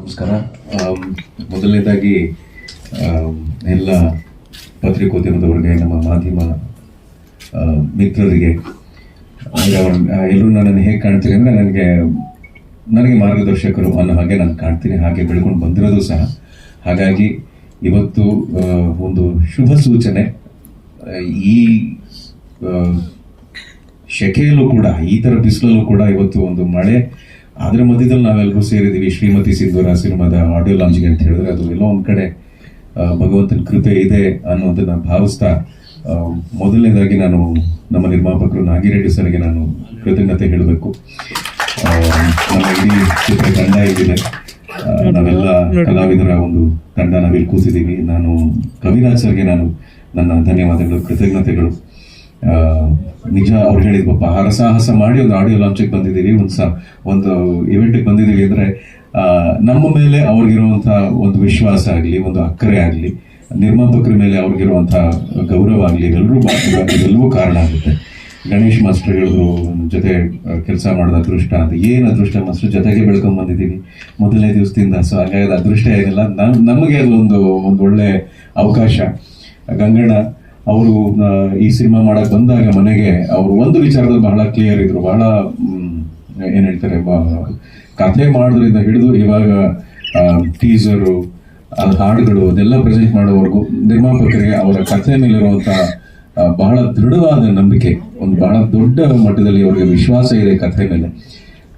ನಮಸ್ಕಾರ. ಮೊದಲನೇದಾಗಿ ಎಲ್ಲ ಪತ್ರಿಕೋದ್ಯಮದವರಿಗೆ, ನಮ್ಮ ಮಾಧ್ಯಮ ಮಿತ್ರರಿಗೆ, ಎಲ್ಲರೂ ನನ್ನನ್ನು ಹೇಗೆ ಕಾಣ್ತೀನಿ ಅಂದರೆ ನನಗೆ ಮಾರ್ಗದರ್ಶಕರು ಅನ್ನೋ ಹಾಗೆ ನಾನು ಕಾಣ್ತೀನಿ, ಹಾಗೆ ಬೆಳ್ಕೊಂಡು ಬಂದಿರೋದು ಸಹ. ಹಾಗಾಗಿ ಇವತ್ತು ಒಂದು ಶುಭ ಸೂಚನೆ. ಈ ಶೆಕೆಯಲ್ಲೂ ಕೂಡ, ಈ ಥರ ಬಿಸಿಲಲ್ಲೂ ಕೂಡ ಇವತ್ತು ಒಂದು ಮಳೆ, ಅದರ ಮಧ್ಯದಲ್ಲಿ ನಾವೆಲ್ಲರೂ ಸೇರಿದ್ದೀವಿ ಶ್ರೀಮತಿ ಸಿಂಧೂರ ಸಿನಿಮಾದ ಆಡಿಯೋ ಲಾಂಚಿಂಗ್ ಅಂತ ಹೇಳಿದ್ರೆ ಅದು ಎಲ್ಲೋ ಒಂದು ಕಡೆ ಭಗವಂತನ ಕೃಪೆ ಇದೆ ಅನ್ನೋದನ್ನ ಭಾವಿಸ್ತಾ, ಮೊದಲನೇದಾಗಿ ನಾನು ನಮ್ಮ ನಿರ್ಮಾಪಕರು ನಾಗಿರೆಡ್ಡಿ ಸರ್ಗೆ ನಾನು ಕೃತಜ್ಞತೆ ಹೇಳಬೇಕು. ನಮ್ಮ ಇಡೀ ಚಿತ್ರ ತಂಡ ಇಲ್ಲಿದೆ, ನಾವೆಲ್ಲ ಕಲಾವಿದರ ಒಂದು ತಂಡ ನಾವಿಲ್ಲಿ ಕೂತಿದ್ದೀವಿ. ನಾನು ಕವಿರಾಜ್ ಸರ್ಗೆ ನಾನು ನನ್ನ ಧನ್ಯವಾದಗಳು, ಕೃತಜ್ಞತೆಗಳು. ನಿಜ ಅವ್ರು ಹೇಳಿದ್ವಪ್ಪ, ಹರಸಾಹಸ ಮಾಡಿ ಒಂದು ಆಡಿಯೋ ಲಾಂಚಿಗೆ ಬಂದಿದ್ದೀವಿ, ಒಂದು ಇವೆಂಟ್ಗೆ ಬಂದಿದ್ದೀವಿ ಅಂದರೆ ನಮ್ಮ ಮೇಲೆ ಅವ್ರಿಗಿರುವಂಥ ಒಂದು ವಿಶ್ವಾಸ ಆಗಲಿ, ಒಂದು ಅಕ್ಕರೆ ಆಗಲಿ, ನಿರ್ಮಾಪಕರ ಮೇಲೆ ಅವ್ರಿಗಿರುವಂಥ ಗೌರವ ಆಗಲಿ, ಎಲ್ಲವೂ ಕಾರಣ ಆಗುತ್ತೆ. ಗಣೇಶ್ ಮಾಸ್ಟರ್ ಹೇಳಿದ್ರು, ಜೊತೆ ಕೆಲಸ ಮಾಡೋದು ಅದೃಷ್ಟ ಅಂತ. ಏನು ಅದೃಷ್ಟ ಮಾಸ್ಟರ್, ಜೊತೆಗೆ ಬೆಳ್ಕೊಂಡ್ ಬಂದಿದ್ದೀವಿ ಮೊದಲನೇ ದಿವಸದಿಂದ. ಸೊ ಹಾಗಾಗಿ ಅದು ಅದೃಷ್ಟ ಏನಿಲ್ಲ, ನಮಗೆ ಅದು ಒಂದು ಒಳ್ಳೆ ಅವಕಾಶ. ಗಂಗಣ್ಣ ಅವರು ಈ ಸಿನಿಮಾ ಮಾಡಕ್ ಬಂದಾಗ ಮನೆಗೆ ಅವರು ಒಂದು ವಿಚಾರದಲ್ಲಿ ಬಹಳ ಕ್ಲಿಯರ್ ಇದ್ರು. ಬಹಳ ಏನ್ ಹೇಳ್ತಾರೆ, ಕಥೆ ಮಾಡೋದ್ರಿಂದ ಹಿಡಿದು ಇವಾಗ ಟೀಸರು, ಹಾಡುಗಳು ಅದೆಲ್ಲ ಪ್ರೆಸೆಂಟ್ ಮಾಡೋವರೆಗೂ ನಿರ್ಮಾಪಕರಿಗೆ ಅವರ ಕಥೆ ಮೇಲಿರುವಂತ ಬಹಳ ದೃಢವಾದ ನಂಬಿಕೆ, ಒಂದು ಬಹಳ ದೊಡ್ಡ ಮಟ್ಟದಲ್ಲಿ ಅವರಿಗೆ ವಿಶ್ವಾಸ ಇದೆ ಕಥೆ ಮೇಲೆ.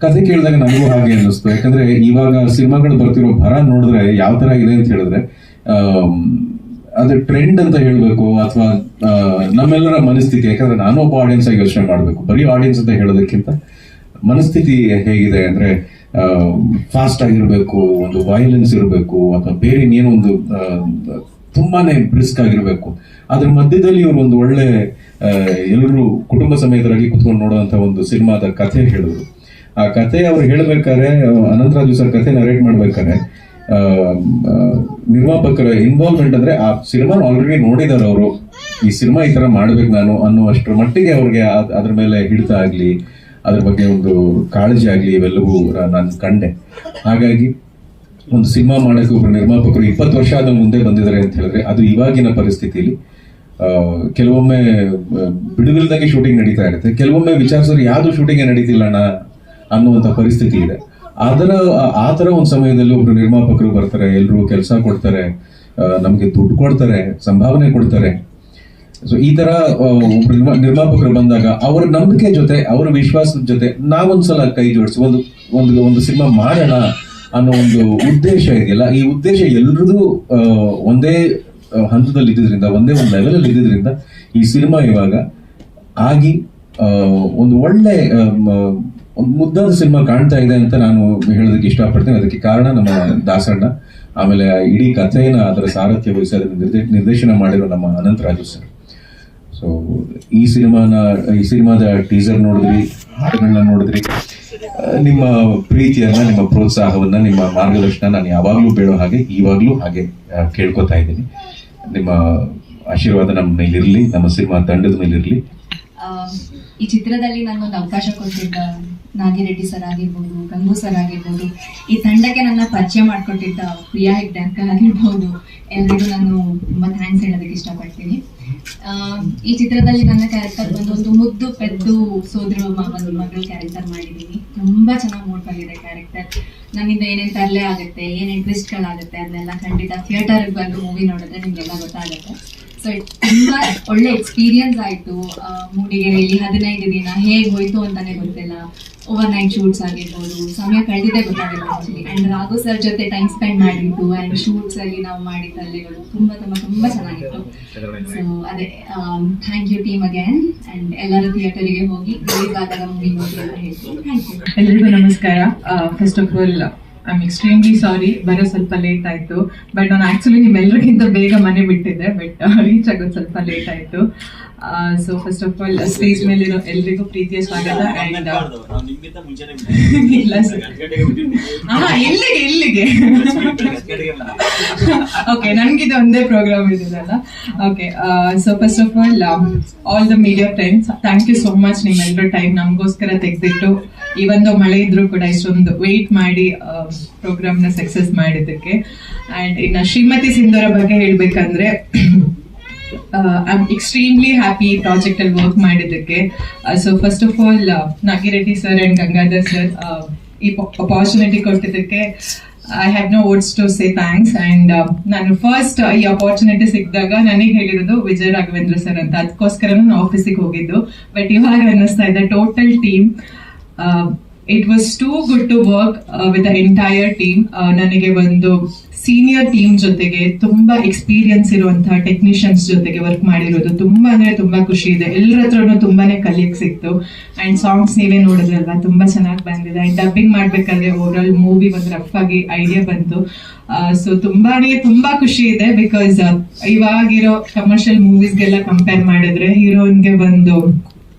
ಕಥೆ ಕೇಳಿದಾಗ ನನಗೂ ಹಾಗೆ ಅನ್ನಿಸ್ತು. ಯಾಕಂದ್ರೆ ಇವಾಗ ಸಿನಿಮಾಗಳು ಬರ್ತಿರೋ ಭರ ನೋಡಿದ್ರೆ ಯಾವ ತರ ಇದೆ ಅಂತ ಹೇಳಿದ್ರೆ, ಅದು ಟ್ರೆಂಡ್ ಅಂತ ಹೇಳ್ಬೇಕು ಅಥವಾ ನಮ್ಮೆಲ್ಲರ ಮನಸ್ಥಿತಿ. ಯಾಕಂದ್ರೆ ನಾನು ಒಬ್ಬ ಆಡಿಯನ್ಸ್ ಆಗಿ ಯೋಚನೆ ಮಾಡಬೇಕು, ಬರೀ ಆಡಿಯನ್ಸ್ ಅಂತ ಹೇಳೋದಕ್ಕಿಂತ ಮನಸ್ಥಿತಿ ಹೇಗಿದೆ ಅಂದ್ರೆ, ಫಾಸ್ಟ್ ಆಗಿರ್ಬೇಕು, ಒಂದು ವೈಲೆನ್ಸ್ ಇರಬೇಕು, ಅಥವಾ ಬೇರೆ ಇನ್ನೇನೋ ಒಂದು ತುಂಬಾನೇ ಬ್ರಿಸ್ಕ್ ಆಗಿರ್ಬೇಕು. ಅದ್ರ ಮಧ್ಯದಲ್ಲಿ ಇವರು ಒಂದು ಒಳ್ಳೆ ಎಲ್ಲರೂ ಕುಟುಂಬ ಸಮೇತರಾಗಿ ಕುತ್ಕೊಂಡು ನೋಡುವಂತ ಒಂದು ಸಿನಿಮಾದ ಕಥೆ ಹೇಳಿದ್ರು. ಆ ಕಥೆ ಅವ್ರು ಹೇಳ್ಬೇಕಾದ್ರೆ, ಅನಂತರಾಜು ಸರ್ ಕಥೆ ನರೇಟ್ ಮಾಡ್ಬೇಕಾದ್ರೆ, ನಿರ್ಮಾಪಕರ ಇನ್ವಾಲ್ವ್ಮೆಂಟ್ ಅಂದ್ರೆ ಆ ಸಿನಿಮಾ ಆಲ್ರೆಡಿ ನೋಡಿದಾರೆ ಅವರು, ಈ ಸಿನಿಮಾ ಈ ತರ ಮಾಡ್ಬೇಕು ನಾನು ಅನ್ನುವಷ್ಟರ ಮಟ್ಟಿಗೆ ಅವ್ರಿಗೆ ಅದ್ರ ಮೇಲೆ ಹಿಡಿತ ಆಗ್ಲಿ, ಅದ್ರ ಬಗ್ಗೆ ಒಂದು ಕಾಳಜಿ ಆಗ್ಲಿ, ಇವೆಲ್ಲವೂ ನಾನು ಕಂಡೆ. ಹಾಗಾಗಿ ಒಂದು ಸಿನಿಮಾ ಮಾಡಕ್ಕೆ ಒಬ್ರು ನಿರ್ಮಾಪಕರು 20 ವರ್ಷ ಆದ ಮುಂದೆ ಬಂದಿದ್ದಾರೆ ಅಂತ ಹೇಳಿದ್ರೆ, ಅದು ಇವಾಗಿನ ಪರಿಸ್ಥಿತಿಲಿ ಕೆಲವೊಮ್ಮೆ ಬಿಡುವಿಲ್ದಾಗೆ ಶೂಟಿಂಗ್ ನಡೀತಾ ಇರುತ್ತೆ, ಕೆಲವೊಮ್ಮೆ ವಿಚಾರಿಸಿದ್ರೆ ಯಾವ್ದು ಶೂಟಿಂಗ್ ನಡೀತಿಲ್ಲ ಅನ್ನುವಂಥ ಪರಿಸ್ಥಿತಿ ಇದೆ. ಆ ಥರ ಒಂದು ಸಮಯದಲ್ಲಿ ಒಬ್ರು ನಿರ್ಮಾಪಕರು ಬರ್ತಾರೆ, ಎಲ್ಲರೂ ಕೆಲಸ ಕೊಡ್ತಾರೆ, ನಮಗೆ ದುಡ್ಡು ಕೊಡ್ತಾರೆ, ಸಂಭಾವನೆ ಕೊಡ್ತಾರೆ. ಸೊ ಈ ತರ ಒಬ್ರು ನಿರ್ಮಾಪಕರು ಬಂದಾಗ ಅವರ ನಂಬಿಕೆ ಜೊತೆ, ಅವರ ವಿಶ್ವಾಸದ ಜೊತೆ ನಾವೊಂದ್ಸಲ ಕೈ ಜೋಡಿಸಿ ಒಂದು ಸಿನಿಮಾ ಮಾಡೋಣ ಅನ್ನೋ ಒಂದು ಉದ್ದೇಶ ಇದೆಯಲ್ಲ, ಈ ಉದ್ದೇಶ ಎಲ್ರದ್ದು ಒಂದೇ ಹಂತದಲ್ಲಿ ಇದ್ದಿದ್ರಿಂದ, ಒಂದೇ ಒಂದು ಲೆವೆಲ್ ಅಲ್ಲಿ ಇದ್ದಿದ್ರಿಂದ ಈ ಸಿನಿಮಾ ಇವಾಗ ಆಗಿ ಒಂದು ಒಳ್ಳೆ ಒಂದು ಮುದ್ದಾದ ಸಿನಿಮಾ ಕಾಣ್ತಾ ಇದೆ ಅಂತ ನಾನು ಹೇಳೋದಕ್ಕೆ ಇಷ್ಟಪಡ್ತೇನೆ. ಅದಕ್ಕೆ ಕಾರಣ ನಮ್ಮ ದಾಸಣ್ಣ, ಆಮೇಲೆ ಇಡೀ ಕಥೆಯನ್ನ ಅದರ ಸಾರಥ್ಯ ವಹಿಸಿ ಅದನ್ನು ನಿರ್ದೇಶನ ಮಾಡಿರೋ ನಮ್ಮ ಅನಂತರಾಜು ಸರ್. ಸೊ ಈ ಸಿನಿಮಾದ ಟೀಸರ್ ನೋಡಿದ್ರಿ, ಹಾಡುಗಳನ್ನ ನೋಡಿದ್ರಿ. ನಿಮ್ಮ ಪ್ರೀತಿಯನ್ನ, ನಿಮ್ಮ ಪ್ರೋತ್ಸಾಹವನ್ನ, ನಿಮ್ಮ ಮಾರ್ಗದರ್ಶನ ನಾನು ಯಾವಾಗ್ಲೂ ಬೇಡೋ ಹಾಗೆ ಇವಾಗ್ಲೂ ಹಾಗೆ ಕೇಳ್ಕೊತಾ ಇದ್ದೀನಿ. ನಿಮ್ಮ ಆಶೀರ್ವಾದ ನಮ್ಮ ಮೇಲಿರ್ಲಿ, ನಮ್ಮ ಸಿನಿಮಾ ತಂಡದ ಮೇಲಿರ್ಲಿ. ಈ ಚಿತ್ರದಲ್ಲಿ ನನಗೊಂದು ಅವಕಾಶ ಕೊಟ್ಟಿದ್ದ ನಾಗಿರೆಡ್ಡಿ ಸರ್ ಆಗಿರ್ಬೋದು, ಗಂಗು ಸರ್ ಆಗಿರ್ಬೋದು, ಈ ತಂಡಕ್ಕೆ ನನ್ನ ಪರಿಚಯ ಮಾಡಿಕೊಟ್ಟಿದ್ದ ಪ್ರಿಯಾ ಹೆಗ್ಡೆ ಅಕ್ಕ ಆಗಿರ್ಬೋದು, ಎಲ್ರಿಗೂ ನಾನು ತುಂಬಾ ಥ್ಯಾಂಕ್ಸ್ ಹೇಳೋದಕ್ಕೆ ಇಷ್ಟಪಡ್ತೀನಿ. ಈ ಚಿತ್ರದಲ್ಲಿ ನನ್ನ ಕ್ಯಾರೆಕ್ಟರ್ ಬಂದು ಒಂದು ಮುದ್ದು ಪೆದ್ದು ಸೋದರ ಮಗಳು ಕ್ಯಾರೆಕ್ಟರ್ ಮಾಡಿದ್ದೀನಿ. ತುಂಬಾ ಚೆನ್ನಾಗಿ ಮೂಡ್ ಬಂದಿದೆ ಕ್ಯಾರೆಕ್ಟರ್. ನನ್ನಿಂದ ಏನೇನು ತರಲೆ ಆಗುತ್ತೆ, ಏನೇನು ಟ್ವಿಸ್ಟ್ಗಳಾಗುತ್ತೆ, ಅದನ್ನೆಲ್ಲ ಖಂಡಿತ ಥಿಯೇಟರ್ಗೆ ಬಂದು ಮೂವಿ ನೋಡಿದ್ರೆ ನಿಮ್ಗೆಲ್ಲ ಗೊತ್ತಾಗುತ್ತೆ. ಸೊ ತುಂಬಾ ಒಳ್ಳೆ ಎಕ್ಸ್ಪೀರಿಯನ್ಸ್ ಆಯ್ತು. ಮೂಡಿಗೆರೆಯಲ್ಲಿ 15 ದಿನ ಹೇಗೆ ಹೋಯ್ತು ಅಂತಾನೆ ಗೊತ್ತಿಲ್ಲ. ಓವರ್ ನೈಟ್ ಶೂಟ್ಸ್ ಆಗಿರ್ಬೋದು, ಸಮಯ ಕಳೆದಿದ್ದೇ ಗೊತ್ತಾಗಿಲ್ಲ ಆಕ್ಚುಲಿ. ಅಂಡ್ ರಾಘು ಸರ್ ಜೊತೆ ಟೈಮ್ ಸ್ಪೆಂಡ್ ಮಾಡಿದ್ದು ಅಂಡ್ ಶೂಟ್ಸ್ ಅಲ್ಲಿ ನಾವು ಮಾಡಿದ ಅಲ್ಲಿಗಳು ತುಂಬಾ ಚೆನ್ನಾಗಿತ್ತು. ಸೊ ಅದೇ thank you team again. And ಎಲ್ಲರೂ ಥಿಯೇಟರಿಗೆ ಹೋಗಿ ರಿಲೀಸ್ ಆದಾಗ ಮೂವಿ ನೋಡಿ ಅಂತ ಹೇಳ್ತೀನಿ. Thank you. ಎಲ್ರಿಗೂ ನಮಸ್ಕಾರ. First of all I am extremely sorry, ಬರೋ ಸ್ವಲ್ಪ ಲೇಟ್ ಆಯಿತು. ಬಟ್ ನಾನು ಆ್ಯಕ್ಚುಲಿ ನಿಮ್ಮೆಲ್ಲರಿಗಿಂತ ಬೇಗ ಮನೆ ಬಿಟ್ಟಿದ್ದೆ, ಬಟ್ ರೀಚ್ ಆಗೋದು ಸ್ವಲ್ಪ ಲೇಟ್ ಆಯಿತು. So first of all stage ಮೇಲಿರೋ ಎಲ್ರಿಗೂ ಪ್ರೀತಿಯ ಸ್ವಾಗತ. ಅಂಡ್ ಇಲ್ಲ ಸರ್, ಇಲ್ಲಿಗೆ ಓಕೆ, ನನ್ಗಿದು ಒಂದೇ ಪ್ರೋಗ್ರಾಮ್ ಇದೆಯಲ್ಲ. Okay, so first of all the media friends, thank you so much. ನಿಮ್ಮೆಲ್ಲರೂ ಟೈಮ್ ನಮಗೋಸ್ಕರ ತೆಗೆದಿಟ್ಟು ಈ ಒಂದು ಮಳೆ ಇದ್ರೂ ಕೂಡ ಇಷ್ಟೊಂದು ವೇಟ್ ಮಾಡಿ ಪ್ರೋಗ್ರಾಮ್ ನ ಸಕ್ಸಸ್ ಮಾಡಿದ್ದಕ್ಕೆ. ಅಂಡ್ ಇನ್ನು ಶ್ರೀಮತಿ ಸಿಂಧೂರ ಬಗ್ಗೆ ಹೇಳ್ಬೇಕಂದ್ರೆ, I am extremely happy project ಅಲ್ಲಿ ವರ್ಕ್ ಮಾಡಿದ್ದಕ್ಕೆ. So first of all Nagireddy sir and Gangadhar sir ಈ ಅಪಾರ್ಚುನಿಟಿ ಕೊಟ್ಟಿದ್ದಕ್ಕೆ I have no words to say thanks. And ನಾನು ಫಸ್ಟ್ ಈ ಅಪಾರ್ಚುನಿಟಿ ಸಿಕ್ಕಿದಾಗ ನನಗೆ ಹೇಳಿರೋದು ವಿಜಯ ರಾಘವೇಂದ್ರ ಸರ್ ಅಂತ, ಅದಕ್ಕೋಸ್ಕರ ನಾನು ಆಫೀಸಿಗೆ ಹೋಗಿದ್ದು. ಬಟ್ ಇವಾಗ ಅನ್ನಿಸ್ತಾ ಇದೆ total team, it was too good to work with the entire team. ನನಗೆ ಒಂದು ಸೀನಿಯರ್ ಟೀಮ್ ಜೊತೆಗೆ ತುಂಬಾ ಎಕ್ಸ್ಪೀರಿಯನ್ಸ್ ಇರುವಂತಹ ಟೆಕ್ನಿಷಿಯನ್ಸ್ ಜೊತೆಗೆ ವರ್ಕ್ ಮಾಡಿರೋದು ತುಂಬಾ ಅಂದ್ರೆ ತುಂಬಾ ಖುಷಿ ಇದೆ. ಎಲ್ಲರ ಹತ್ರನು ತುಂಬಾನೇ ಕಲಿಯಕ್ ಸಿಕ್ತು. ಅಂಡ್ ಸಾಂಗ್ಸ್ ನೀವೇ ನೋಡಿದ್ರಲ್ವಾ, ತುಂಬಾ ಚೆನ್ನಾಗಿ ಬಂದಿದೆ. ಅಂಡ್ ಡಬ್ಬಿಂಗ್ ಮಾಡ್ಬೇಕಾದ್ರೆ ಓವರ್ ಆಲ್ ಮೂವಿ ಒಂದು ರಫ್ ಆಗಿ ಐಡಿಯಾ ಬಂತು. ಸೊ ತುಂಬಾ ಖುಷಿ ಇದೆ. ಬಿಕಾಸ್ ಇವಾಗಿರೋ ಕಮರ್ಷಿಯಲ್ ಮೂವೀಸ್ಗೆಲ್ಲ ಕಂಪೇರ್ ಮಾಡಿದ್ರೆ ಹೀರೋಯಿನ್ಗೆ ಒಂದು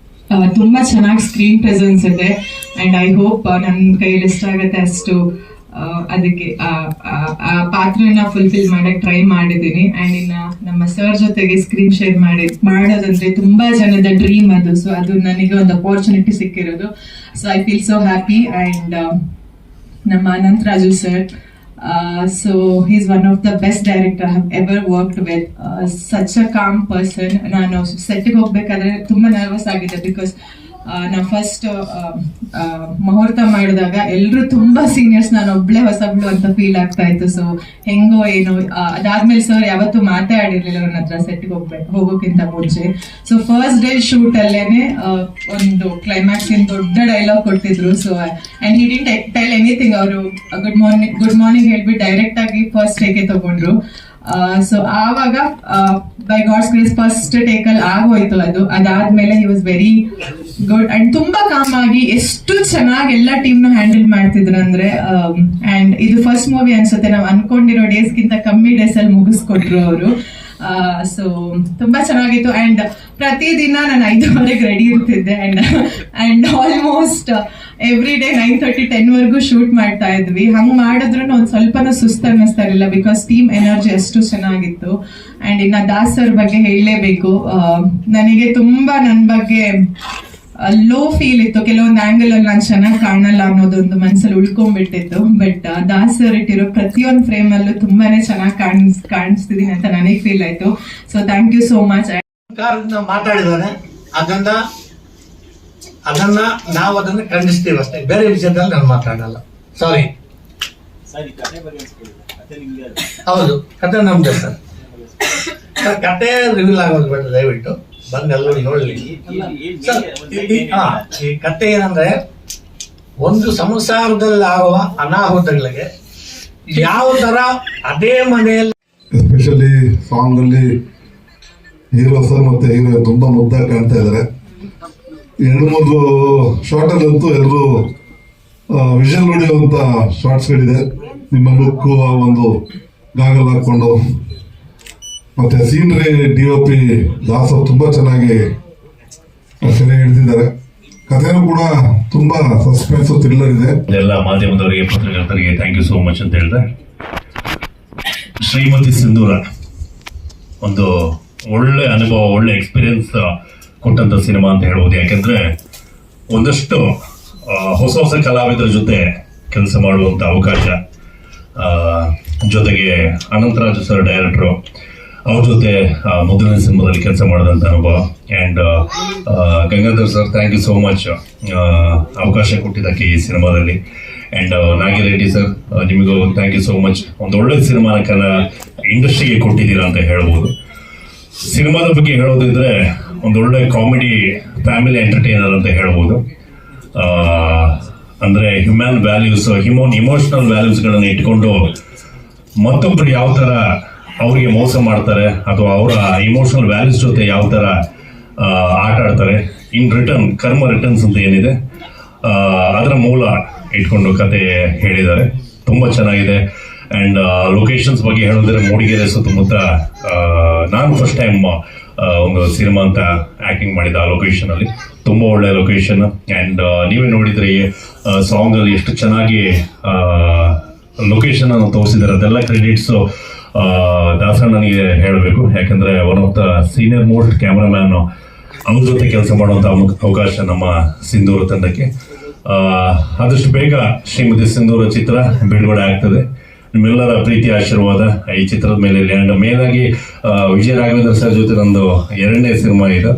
ತುಂಬಾ ಚೆನ್ನಾಗಿ ಸ್ಕ್ರೀನ್ ಪ್ರೆಸೆನ್ಸ್ ಇದೆ. ಅಂಡ್ ಐ ಹೋಪ್ ನನ್ನ ಕೈಯಲ್ಲಿ ಎಷ್ಟಾಗತ್ತೆ ಅಷ್ಟು ಅದಕ್ಕೆ ಆ ಪಾತ್ರನ ಫುಲ್ಫಿಲ್ ಮಾಡಕ್ ಟ್ರೈ ಮಾಡಿದ್ದೀನಿ. ಅಂಡ್ ಇನ್ನ ನಮ್ಮ ಸರ್ ಜೊತೆಗೆ ಸ್ಕ್ರೀನ್ ಶೇರ್ ಮಾಡೋದಂದ್ರೆ ತುಂಬಾ ಜನದ ಡ್ರೀಮ್ ಅದು. ಸೊ ಅದು ನನಗೆ ಒಂದು ಅಪಾರ್ಚುನಿಟಿ ಸಿಕ್ಕಿರೋದು. So I feel so happy. And ನಮ್ಮ Anantharaju sir, so he's one of the best director I have ever worked with. Such a calm person. ನಾನು ಸೆಟ್ಗೆ ಹೋಗ್ಬೇಕಾದ್ರೆ ತುಂಬಾ ನರ್ವಸ್ ಆಗಿದೆ. ಬಿಕಾಸ್ ನಾ ಫಸ್ಟ್ ಮುಹೂರ್ತ ಮಾಡಿದಾಗ ಎಲ್ರು ತುಂಬಾ ಸೀನಿಯರ್ಸ್, ನಾನು ಒಬ್ಳೆ ಹೊಸಬ್ಳು ಅಂತ ಫೀಲ್ ಆಗ್ತಾ ಇತ್ತು. ಸೊ ಹೆಂಗೋ ಏನೋ ಅದಾದ್ಮೇಲೆ ಸರ್ ಯಾವತ್ತೂ ಮಾತಾಡಿರ್ಲಿಲ್ಲ ನನ್ನ ಹತ್ರ ಸೆಟ್ಗೆ ಹೋಗೋಕ್ಕಿಂತ ಮುಂಚೆ. ಸೊ ಫಸ್ಟ್ ಡೇ ಶೂಟ್ ಅಲ್ಲೇನೆ ಒಂದು ಕ್ಲೈಮ್ಯಾಕ್ಸ್ ದೊಡ್ಡ ಡೈಲಾಗ್ ಕೊಟ್ಟಿದ್ರು. So and he didn't tell anything. ಅವರು ಗುಡ್ ಮಾರ್ನಿಂಗ್ ಹೇಳ್ಬಿಟ್ಟು ಡೈರೆಕ್ಟ್ ಆಗಿ ಫಸ್ಟ್ ಟೇಕೆ ತಗೊಂಡ್ರು. ಸೊ ಆವಾಗ by God's grace first Tekal ಆಗೋಯ್ತು ಅದು. ಅದಾದ್ಮೇಲೆ he was very good and ತುಂಬಾ ಕಾಮ್ ಆಗಿ ಎಷ್ಟು ಚೆನ್ನಾಗಿ ಎಲ್ಲ ಟೀಮ್ ನ ಹ್ಯಾಂಡಲ್ ಮಾಡ್ತಿದ್ರು ಅಂದ್ರೆ. ಅಂಡ್ ಇದು ಫಸ್ಟ್ ಮೂವಿ ಅನ್ಸುತ್ತೆ, ನಾವು ಅನ್ಕೊಂಡಿರೋ ಡೇಸ್ ಗಿಂತ ಕಮ್ಮಿ ಡೇಸ್ ಅಲ್ಲಿ ಮುಗಿಸ್ಕೊಟ್ರು ಅವರು. ಸೊ ತುಂಬಾ ಚೆನ್ನಾಗಿತ್ತು. ಅಂಡ್ ಪ್ರತಿದಿನ ನಾನು 5:30 ರೆಡಿ ಇರ್ತಿದ್ದೆ. ಅಂಡ್ ಆಲ್ಮೋಸ್ಟ್ ಎವ್ರಿ ಡೇ 9:30, 10 ವರೆಗೂ ಶೂಟ್ ಮಾಡ್ತಾ ಇದ್ವಿ. ಹಂಗ್ ಮಾಡಿದ್ರು ಒಂದ್ ಸ್ವಲ್ಪನೂ ಸುಸ್ತು ಅನ್ನಿಸ್ತಾ ಇರಲಿಲ್ಲ. ಬಿಕಾಸ್ ಟೀಮ್ ಎನರ್ಜಿ ಅಷ್ಟು ಚೆನ್ನಾಗಿತ್ತು. ಅಂಡ್ ಇನ್ನ ದಾಸ್ ಸರ್ ಬಗ್ಗೆ ಹೇಳಲೇಬೇಕು. ನನಗೆ ತುಂಬಾ ನನ್ನ ಬಗ್ಗೆ ಲೋ ಫೀಲ್ ಇತ್ತು. ಕೆಲವೊಂದು ಆಂಗಲ್ ಅಲ್ಲಿ ನಾನು ಚೆನ್ನಾಗಿ ಕಾಣಲ್ಲ ಅನ್ನೋದೊಂದು ಮನಸ್ಸಲ್ಲಿ ಉಳ್ಕೊಂಡ್ಬಿಟ್ಟಿತ್ತು. ಬಟ್ ದಾಸ್ ಸರ್ ಇಟ್ಟಿರೋ ಪ್ರತಿಯೊಂದು ಫ್ರೇಮ್ ಅಲ್ಲೂ ತುಂಬಾನೇ ಚೆನ್ನಾಗಿ ಕಾಣಿಸ್ತಿದೀನಿ ಅಂತ ನನಗೆ ಫೀಲ್ ಆಯ್ತು. So thank you so much. ಮಾತಾಡಿದಾನೆ ಅದನ್ನ ನಾವು ಅದನ್ನ ಖಂಡಿಸ್ತೀವಿ ಅಷ್ಟೇ, ಬೇರೆ ವಿಷಯದಲ್ಲಿ ನಾನು ಮಾತಾಡಲ್ಲ. ಸಾರಿ. ಹೌದು, ಕತೆ ನಮ್ದೆ ಸರ್. ಕತೆ ರಿವೀಲ್ ಆಗೋದು ಬೇಡ, ದಯವಿಟ್ಟು ಬಂದು ಎಲ್ಲರೂ ನೋಡ್ಲಿ. ಈ ಕತೆ ಏನಂದ್ರೆ, ಒಂದು ಸಂಸಾರದಲ್ಲಿ ಆಗುವ ಅನಾಹುತಗಳಿಗೆ ಯಾವ ತರ ಅದೇ ಮನೆಯಲ್ಲಿ, ಎಸ್ಪೆಷಲಿ ಸಾಂಗ್ ಅಲ್ಲಿ ಹೀರೋ ಸರ್ ಮತ್ತೆ ಹೀರೋ ತುಂಬಾ ಮುದ್ದಾಗಿ ಕಾಣ್ತಾ ಇದ್ದಾರೆ. 2-3 ಶಾರ್ಟ್ ಅಲ್ಲಂತೂ ಎಲ್ಲರೂ ವಿಷನ್ ನೋಡಿರುವಂತ ಶಾರ್ಟ್ಸ್ ಗಳಿದೆ. ನಿಮ್ಮ ಲುಕ್, ಒಂದು ಗಾಗಲ್ ಹಾಕೊಂಡು ಮತ್ತೆ ಸೀನರಿ DOP ದಾಸ್ ತುಂಬಾ ಚೆನ್ನಾಗಿ ಸೆರೆ ಹಿಡಿದಿದ್ದಾರೆ. ಕಥೆನೂ ಕೂಡ ತುಂಬಾ ಸಸ್ಪೆನ್ಸ್ ಥ್ರಿಲ್ಲರ್ ಇದೆ. ಎಲ್ಲ ಮಾಧ್ಯಮದವರಿಗೆ, ಪತ್ರಕರ್ತರಿಗೆ ಥ್ಯಾಂಕ್ ಯು ಸೋ ಮಚ್ ಅಂತ ಹೇಳಿದೆ. ಶ್ರೀಮತಿ ಸಿಂಧೂರ ಒಂದು ಒಳ್ಳೆ ಅನುಭವ, ಒಳ್ಳೆ ಎಕ್ಸ್ಪೀರಿಯನ್ಸ್ ಕೊಟ್ಟಂತ ಸಿನಿಮಾ ಅಂತ ಹೇಳ್ಬೋದು. ಯಾಕಂದ್ರೆ ಒಂದಷ್ಟು ಹೊಸ ಹೊಸ ಕಲಾವಿದರ ಜೊತೆ ಕೆಲಸ ಮಾಡುವಂತ ಅವಕಾಶ, ಜೊತೆಗೆ ಅನಂತರಾಜು ಸರ್ ಡೈರೆಕ್ಟ್ರು, ಅವ್ರ ಜೊತೆ ಮೊದಲನೇ ಸಿನಿಮಾದಲ್ಲಿ ಕೆಲಸ ಮಾಡಿದಂತ ಅನುಭವ. And Gangadhar sir, thank you so much ಅವಕಾಶ ಕೊಟ್ಟಿದ್ದಕ್ಕೆ ಈ ಸಿನಿಮಾದಲ್ಲಿ. ಅಂಡ್ ನಾಗಿರೆಡ್ಡಿ ಸರ್, ನಿಮಗೂ ಥ್ಯಾಂಕ್ ಯು ಸೋ ಮಚ್. ಒಂದು ಒಳ್ಳೆ ಸಿನಿಮಾನ ಇಂಡಸ್ಟ್ರಿಗೆ ಕೊಟ್ಟಿದ್ದೀರಾ ಅಂತ ಹೇಳ್ಬೋದು. ಸಿನಿಮಾದ ಬಗ್ಗೆ ಹೇಳೋದಿದ್ರೆ ಒಂದೊಳ್ಳೆ ಕಾಮಿಡಿ ಫ್ಯಾಮಿಲಿ ಎಂಟರ್ಟೈನರ್ ಅಂತ ಹೇಳ್ಬೋದು. ಅಂದ್ರೆ ಹ್ಯೂಮನ್ ವ್ಯಾಲ್ಯೂಸ್, ಇಮೋಷನಲ್ ವ್ಯಾಲ್ಯೂಸ್ಗಳನ್ನು ಇಟ್ಕೊಂಡು ಮತ್ತೊಬ್ರು ಯಾವ ತರ ಅವ್ರಿಗೆ ಮೋಸ ಮಾಡ್ತಾರೆ ಅಥವಾ ಅವರ ಇಮೋಷನಲ್ ವ್ಯಾಲ್ಯೂಸ್ ಜೊತೆ ಯಾವ ತರ ಆಟ ಆಡ್ತಾರೆ, ಇನ್ ರಿಟರ್ನ್ ಕರ್ಮ ರಿಟರ್ನ್ಸ್ ಅಂತ ಏನಿದೆ ಅದರ ಮೂಲ ಇಟ್ಕೊಂಡು ಕತೆ ಹೇಳಿದ್ದಾರೆ. ತುಂಬಾ ಚೆನ್ನಾಗಿದೆ. ಆ್ಯಂಡ್ ಲೊಕೇಶನ್ಸ್ ಬಗ್ಗೆ ಹೇಳಿದ್ರೆ ಮೂಡಿಗೆರೆ ಸುತ್ತಮುತ್ತ ನಾನು ಫಸ್ಟ್ ಟೈಮ್ ಒಂದು ಸಿನಿಮಾ ಅಂತ ಆಕ್ಟಿಂಗ್ ಮಾಡಿದ್ದೆ ಆ ಲೊಕೇಶನ್ ಅಲ್ಲಿ. ತುಂಬ ಒಳ್ಳೆ ಲೊಕೇಶನ್. ಆ್ಯಂಡ್ ನೀವೇ ನೋಡಿದ್ರೆ ಸಾಂಗ್ ಅಲ್ಲಿ ಎಷ್ಟು ಚೆನ್ನಾಗಿ ಲೊಕೇಶನ್ ಅನ್ನು ತೋರಿಸಿದ್ದಾರೆ. ಅದೆಲ್ಲ ಕ್ರೆಡಿಟ್ಸು ದಾಸಣ್ಣನಿಗೆ ಹೇಳಬೇಕು. ಯಾಕಂದ್ರೆ one of the senior most cameraman, ಅವ್ರ ಜೊತೆ ಕೆಲಸ ಮಾಡುವಂಥ ಅವಕಾಶ ನಮ್ಮ ಸಿಂಧೂರ ತಂಡಕ್ಕೆ. ಆದಷ್ಟು ಬೇಗ ಶ್ರೀಮತಿ ಸಿಂಧೂರ ಚಿತ್ರ ಬಿಡುಗಡೆ ಆಗ್ತದೆ. ನಿಮ್ಮೆಲ್ಲರ ಪ್ರೀತಿ ಆಶೀರ್ವಾದ ಈ ಚಿತ್ರದ ಮೇಲೆ ಇರಲಿ. ಆ್ಯಂಡ್ ಮೇನ್ ಆಗಿ ವಿಜಯ ರಾಘವೇಂದ್ರ ಸರ್ ಜೊತೆ ನಂದು 2ನೇ ಸಿನಿಮಾ ಇದು.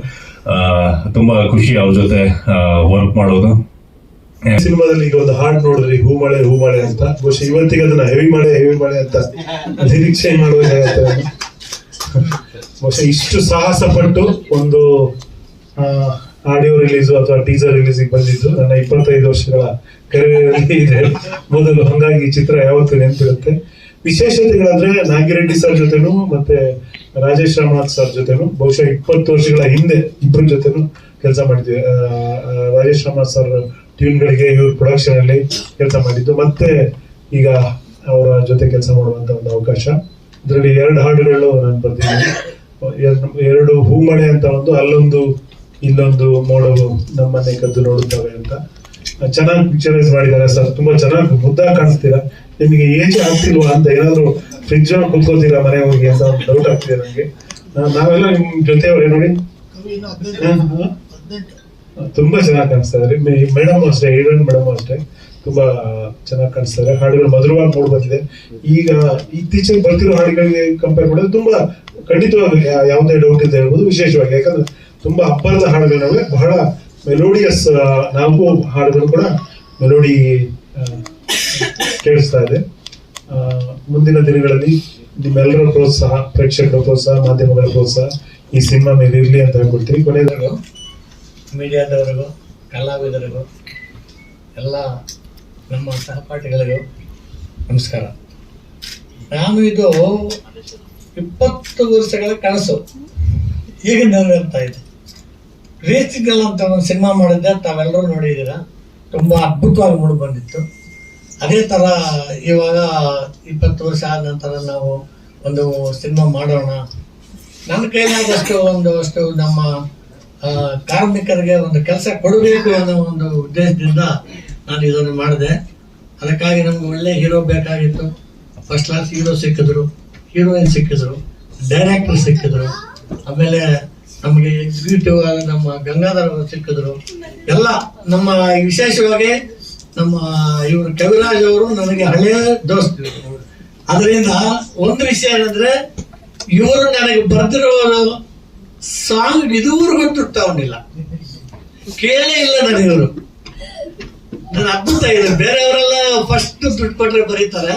ತುಂಬಾ ಖುಷಿ ಅವ್ರ ಜೊತೆ ವರ್ಕ್ ಮಾಡೋದು. ಸಿನಿಮಾದಲ್ಲಿ ಈಗ ಒಂದು ಹಾಡು ನೋಡಿದ್ರಿ, ಹೂ ಮಳೆ ಅಂತ. ಬಹುಶಃ ಇವತ್ತಿಗೆ ಅದನ್ನ ಹೆವಿ ಮಳೆ ಅಂತ ನಿರೀಕ್ಷೆ ಮಾಡುವುದಾಗತ್ತೆ. ಬಹುಶಃ ಇಷ್ಟು ಸಾಹಸ ಪಟ್ಟು ಒಂದು ಆಡಿಯೋ ರಿಲೀಸು ಅಥವಾ ಟೀಸರ್ ರಿಲೀಸಿಗೆ ಬಂದಿದ್ದು ನನ್ನ 25 ವರ್ಷಗಳ ಕರಿಯರಲ್ಲಿ ಇದೆ ಮೊದಲು. ಹಂಗಾಗಿ ಈ ಚಿತ್ರ ಯಾವತ್ತೂ ನೆನಪಿರುತ್ತೆ. ವಿಶೇಷತೆಗಳಂದ್ರೆ ನಾಗಿರೆಡ್ಡಿ ಸರ್ ಜೊತೆನು ಮತ್ತೆ ರಾಜೇಶ್ ರಾಮನಾಥ್ ಸರ್ ಜೊತೆನು ಬಹುಶಃ 20 ವರ್ಷಗಳ ಹಿಂದೆ ಇಬ್ಬರ ಜೊತೆನು ಕೆಲಸ ಮಾಡಿದ್ವಿ. ರಾಜೇಶ್ ರಾಮನಾಥ್ ಸರ್ ಟ್ಯೂನ್ಗಳಿಗೆ ಇವ್ರ ಪ್ರೊಡಕ್ಷನ್ ಅಲ್ಲಿ ಕೆಲಸ ಮಾಡಿದ್ದು, ಮತ್ತೆ ಈಗ ಅವರ ಜೊತೆ ಕೆಲಸ ಮಾಡುವಂತ ಒಂದು ಅವಕಾಶ. ಇದರಲ್ಲಿ 2 ಹಾಡುಗಳು ನಾನು ಬರ್ತಿದ್ದೀನಿ. 2 ಹೂಮಳೆ ಅಂತ ಒಂದು, ಅಲ್ಲೊಂದು ಇಲ್ಲೊಂದು ಮೋಡವು ನಮ್ಮನ್ನೇ ಕದ್ದು ನೋಡುತ್ತವೆ ಅಂತ. ಚೆನ್ನಾಗಿ ಪಿಕ್ಚರೈಸ್ ಮಾಡಿದ್ದಾರೆ ಸರ್. ತುಂಬಾ ಚೆನ್ನಾಗಿ ಮುದ್ದಾಗಿ ಕಾಣಿಸ್ತೀರಾ. ನಿಮಗೆ ಏಜ್ ಆಗ್ತಿಲ್ವಾ ಅಂತ ಏನಾದ್ರು ಫ್ರಿಡ್ಜ್ ಅಲ್ಲಿ ಕುತ್ಕೋತೀರಾ ಮನೆ ಹೋಗಿ ಅಂತ ಒಂದು ಡೌಟ್ ಆಗ್ತಿದೆ ನನಗೆ. ನಾವೆಲ್ಲ ನಿಮ್ ಜೊತೆಯವ್ರೆ ನೋಡಿ, ತುಂಬಾ ಚೆನ್ನಾಗಿ ಕಾಣಿಸ್ತಾ ಇದ್ದಾರೆ. ಮೇಡಮ್ ಅಷ್ಟೇ, ಹೀರೋಯಿನ್ ಮೇಡಮ್ ಅಷ್ಟೇ ತುಂಬಾ ಚೆನ್ನಾಗಿ ಕಾಣಿಸ್ತಾ ಇದ್ದಾರೆ. ಹಾಡುಗಳು ಮಧುರವಾಗಿ ಮೂಡ್ ಬಂದಿದೆ. ಈಗ ಇತ್ತೀಚೆಗೆ ಬರ್ತಿರೋ ಹಾಡುಗಳಿಗೆ ಕಂಪೇರ್ ಮಾಡಿದ್ರೆ ತುಂಬಾ ಖಂಡಿತವಾಗಿ ಯಾವುದೇ ಡೌಟ್ ಇದೆ ಹೇಳ್ಬೋದು. ವಿಶೇಷವಾಗಿ ಯಾಕಂದ್ರೆ ತುಂಬಾ ಅಬ್ಬರದ ಹಾಡುಗಳು, ಬಹಳ ಮೆಲೋಡಿಯಸ್ 4 ಹಾಡುಗಳು ಕೂಡ ಮೆಲೋಡಿ ಕೇಳಿಸ್ತಾ ಇದೆ. ಮುಂದಿನ ದಿನಗಳಲ್ಲಿ ನಿಮ್ಮೆಲ್ಲರ ಪ್ರೋತ್ಸಾಹ, ಪ್ರೇಕ್ಷಕರ ಪ್ರೋತ್ಸಾಹ, ಮಾಧ್ಯಮಗಳ ಪ್ರೋತ್ಸಾಹ ಈ ಸಿನಿಮಾ ಮೇಲೆ ಇರ್ಲಿ ಅಂತ ಹೇಳ್ಕೊಡ್ತೀನಿ. ಕೊನೆಯದಾಗಿ ಮೀಡಿಯಾದವರಿಗೂ, ಕಲಾವಿದರಿಗೂ, ಎಲ್ಲ ನಮ್ಮ ಸಹಪಾಠಿಗಳಿಗೂ ನಮಸ್ಕಾರ. ನಾನು ಇದು 20 ವರ್ಷಗಳ ಕನಸು ಈಗ ನೆರವೇರ್ತಾ ಇದೆ. ರೇಸಿಗಲ್ ಅಂತ ಒಂದು ಸಿನಿಮಾ ಮಾಡಿದ್ದೆ, ತಾವೆಲ್ಲರೂ ನೋಡಿದ್ದೀರಾ. ತುಂಬ ಅದ್ಭುತವಾಗಿ ಮೂಡಿ ಬಂದಿತ್ತು. ಅದೇ ಥರ ಇವಾಗ 20 ವರ್ಷ ಆದ ನಂತರ ನಾವು ಒಂದು ಸಿನಿಮಾ ಮಾಡೋಣ, ನನ್ನ ಕೈಲಾದಷ್ಟು ಅಷ್ಟು ನಮ್ಮ ಕಾರ್ಮಿಕರಿಗೆ ಒಂದು ಕೆಲಸ ಕೊಡಬೇಕು ಅನ್ನೋ ಒಂದು ಉದ್ದೇಶದಿಂದ ನಾನು ಇದನ್ನು ಮಾಡಿದೆ. ಅದಕ್ಕಾಗಿ ನಮ್ಗೆ ಒಳ್ಳೆ ಹೀರೋ ಬೇಕಾಗಿತ್ತು. ಫಸ್ಟ್ ಕ್ಲಾಸ್ ಹೀರೋ ಸಿಕ್ಕಿದ್ರು, ಹೀರೋಯಿನ್ ಸಿಕ್ಕಿದ್ರು, ಡೈರೆಕ್ಟರ್ ಸಿಕ್ಕಿದ್ರು, ಆಮೇಲೆ ನಮಗೆ ಎಕ್ಸಿಕ್ಯೂಟಿವ್ ಆಗಿ ನಮ್ಮ ಗಂಗಾಧರ್ ಅವರು ಸಿಕ್ಕಿದ್ರು. ಎಲ್ಲ ನಮ್ಮ ವಿಶೇಷವಾಗಿ ನಮ್ಮ ಇವರು ಕವಿರಾಜ್ ಅವರು ನನಗೆ ಹಳೆಯ ದೋಸ್ತ. ಅದರಿಂದ ಒಂದು ವಿಷಯ ಏನಂದ್ರೆ, ಇವರು ನನಗೆ ಬರ್ದಿರೋ ಸಾಂಗ್ ಇದುವರೆಗೂ ತುಟ್ಟವನಿಲ್ಲ, ಕೇಳೇ ಇಲ್ಲ ನನಗಿವರು. ನನ್ನ ಅದ್ಭುತ ಇದೆ. ಬೇರೆಯವರೆಲ್ಲ ಫಸ್ಟ್ ದುಡ್ಡು ಕೊಟ್ರೆ ಬರೀತಾರೆ,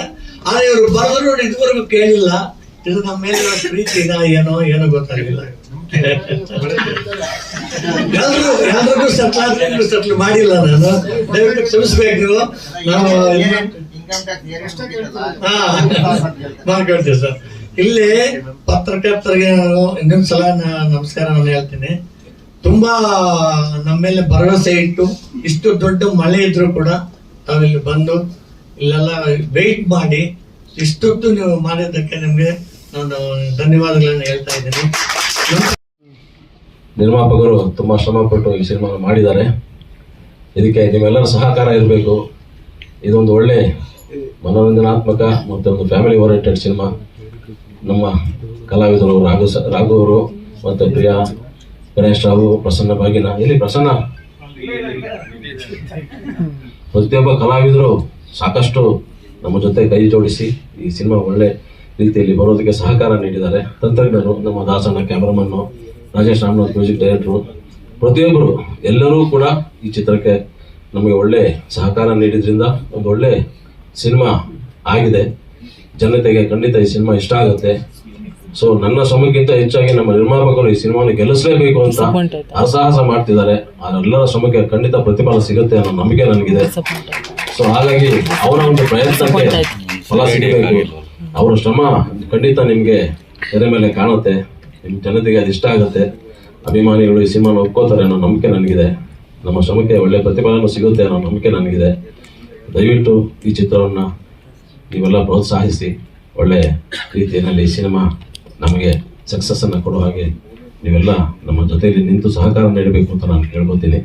ಆದ್ರೆ ಇವರು ಬರೆದ್ರು ಇದುವರೆಗೂ ಕೇಳಿಲ್ಲ. ಇದು ನಮ್ಮ ಮೇಲೆ ಪ್ರೀತಿನ ಏನೋ ಗೊತ್ತಾಗಿಲ್ಲ. ಯಾರಿಗೂ ಸಟ್ಲ್ ಮಾಡಿಲ್ಲ ನಾನು. ದಯವಿಟ್ಟು ಕ್ಷಮಿಸ್ಬೇಕು ನೀವು. ನಾವು ಮಾಡ್ಕೊಳ್ತೀವಿ ಸರ್. ಇಲ್ಲಿ ಪತ್ರಕರ್ತರಿಗೆ ನಾನು ಇನ್ನೊಂದು ಸಲ ನಮಸ್ಕಾರ ನಾನು ಹೇಳ್ತೀನಿ. ತುಂಬಾ ನಮ್ಮ ಮೇಲೆ ಭರವಸೆ ಇಟ್ಟು ಇಷ್ಟು ದೊಡ್ಡ ಮಳೆ ಇದ್ರು ಕೂಡ ತಾವಿಲ್ಲಿ ಬಂದು ಇಲ್ಲೆಲ್ಲ ವೆಯ್ಟ್ ಮಾಡಿ ಇಷ್ಟೊತ್ತು ನೀವು ಮಾಡಿದ್ದಕ್ಕೆ ನಿಮ್ಗೆ ನಾನು ಧನ್ಯವಾದಗಳನ್ನು ಹೇಳ್ತಾ ಇದ್ದೀನಿ. ನಿರ್ಮಾಪಕರು ತುಂಬಾ ಶ್ರಮಪಟ್ಟು ಈ ಸಿನಿಮಾ ಮಾಡಿದ್ದಾರೆ. ಇದಕ್ಕೆ ನಿಮ್ಮೆಲ್ಲರ ಸಹಕಾರ ಇರಬೇಕು. ಇದೊಂದು ಒಳ್ಳೆ ಮನೋರಂಜನಾತ್ಮಕ ಮತ್ತು ಒಂದು ಫ್ಯಾಮಿಲಿ ಓರಿಯೆಂಟೆಡ್ ಸಿನಿಮಾ. ನಮ್ಮ ಕಲಾವಿದರು ರಾಘು ಅವರು ಮತ್ತು ಪ್ರಿಯಾ, ಗಣೇಶ್ ರಾವು, ಪ್ರಸನ್ನ ಭಾಗಿನ, ಇಲ್ಲಿ ಪ್ರಸನ್ನ, ಪ್ರತಿಯೊಬ್ಬ ಕಲಾವಿದರು ಸಾಕಷ್ಟು ನಮ್ಮ ಜೊತೆ ಕೈ ಜೋಡಿಸಿ ಈ ಸಿನಿಮಾ ಒಳ್ಳೆ ರೀತಿಯಲ್ಲಿ ಬರೋದಕ್ಕೆ ಸಹಕಾರ ನೀಡಿದ್ದಾರೆ. ತಂತ್ರಜ್ಞರು, ನಮ್ಮ ದಾಸಣ್ಣ ಕ್ಯಾಮರಾಮನ್ನು, ರಾಜೇಶ್ ರಾಮನಾಥ್ ಮ್ಯೂಸಿಕ್ ಡೈರೆಕ್ಟ್ರು, ಪ್ರತಿಯೊಬ್ಬರು ಎಲ್ಲರೂ ಕೂಡ ಈ ಚಿತ್ರಕ್ಕೆ ನಮಗೆ ಒಳ್ಳೆ ಸಹಕಾರ ನೀಡಿದ್ರಿಂದ ಒಂದು ಒಳ್ಳೆ ಸಿನಿಮಾ ಆಗಿದೆ. ಜನತೆಗೆ ಖಂಡಿತ ಈ ಸಿನಿಮಾ ಇಷ್ಟ ಆಗುತ್ತೆ. ಸೊ ನನ್ನ ಶ್ರಮಕ್ಕಿಂತ ಹೆಚ್ಚಾಗಿ ನಮ್ಮ ನಿರ್ಮಾಪಕರು ಈ ಸಿನಿಮಾನ ಗೆಲ್ಲಿಸಲೇಬೇಕು ಅಂತ ಅಸಾಹಸ ಮಾಡ್ತಿದ್ದಾರೆ. ಅದೆಲ್ಲರ ಶ್ರಮಕ್ಕೆ ಖಂಡಿತ ಪ್ರತಿಫಲ ಸಿಗುತ್ತೆ ಅನ್ನೋ ನಂಬಿಕೆ ನನಗಿದೆ. ಸೊ ಹಾಗಾಗಿ ಅವರ ಒಂದು ಪ್ರಯತ್ನಕ್ಕೆ ಫಲ ಸಿಗಬೇಕು. ಅವರ ಶ್ರಮ ಖಂಡಿತ ನಿಮ್ಗೆ ತೆರೆ ಮೇಲೆ ಕಾಣುತ್ತೆ. ನಿಮ್ ಜನತೆಗೆ ಅದು ಇಷ್ಟ ಆಗುತ್ತೆ. ಅಭಿಮಾನಿಗಳು ಈ ಸಿನಿಮಾನ ಒಪ್ಕೋತಾರೆ ಅನ್ನೋ ನಂಬಿಕೆ ನನಗಿದೆ. ನಮ್ಮ ಶ್ರಮಕ್ಕೆ ಒಳ್ಳೆ ಪ್ರತಿಫಲನೂ ಸಿಗುತ್ತೆ ಅನ್ನೋ ನಂಬಿಕೆ ನನಗಿದೆ. ದಯವಿಟ್ಟು ಈ ಚಿತ್ರವನ್ನ ನೀವೆಲ್ಲ ಪ್ರೋತ್ಸಾಹಿಸಿ ಒಳ್ಳೆ ರೀತಿಯಲ್ಲಿ ಸಿನಿಮಾ ನಮಗೆ ಸಕ್ಸಸ್ಸನ್ನು ಕೊಡೋ ಹಾಗೆ ನೀವೆಲ್ಲ ನಮ್ಮ ಜೊತೆಯಲ್ಲಿ ನಿಂತು ಸಹಕಾರ ನೀಡಬೇಕು ಅಂತ ನಾನು ಕೇಳ್ಕೊತೀನಿ.